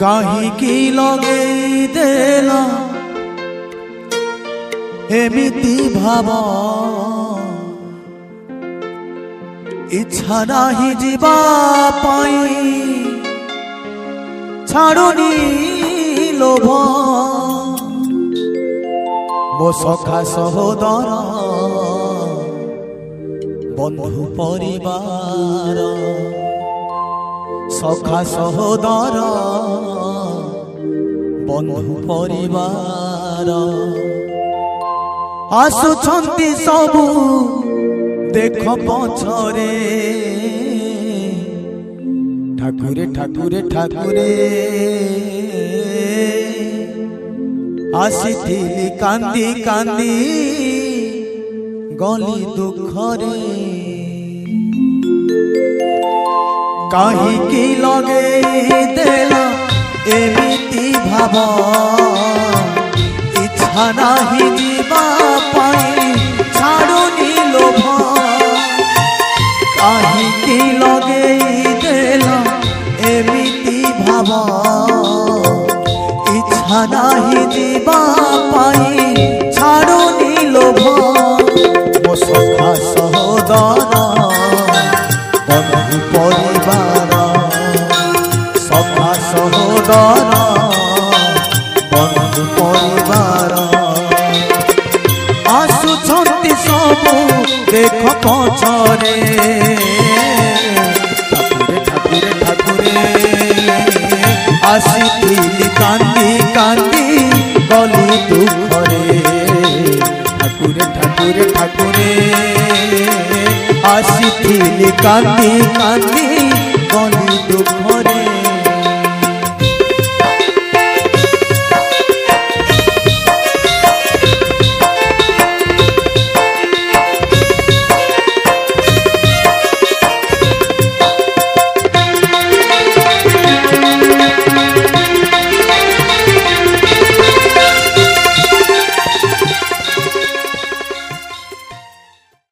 काहींकी लगे देला एमिति भाव इच्छा नाही जीवा पाई छाड़ुनी लोभ मो सखा सहोदर बंधु परिवार सखा सहोदर बंधु परिवार आसुछंती सबु देख पछरे ठाकुरे ठाकुरे ठाकुरे आसीथिली कांदी कांदी गली दुखरे काहींकी लगे देला एमिति भाव इच्छा नाही जीवा पाई छाड़ुनी लोभ काहींकी लगे देला एमिति भाव इच्छा नाही जीवा पाई छाड़ुनी लोभ मो सखा सहोदर बंधु परिवार सखा सहोदर बंधु परिवार आसुछंती सबु देख पछरे ठाकुरे ठाकुरे ठाकुरे आसीथिली कांदी कांदी गली दुखरे ठाकुरे ठाकुरे ठाकुरे आसीथिली कांदी कांदी गली दुखरे।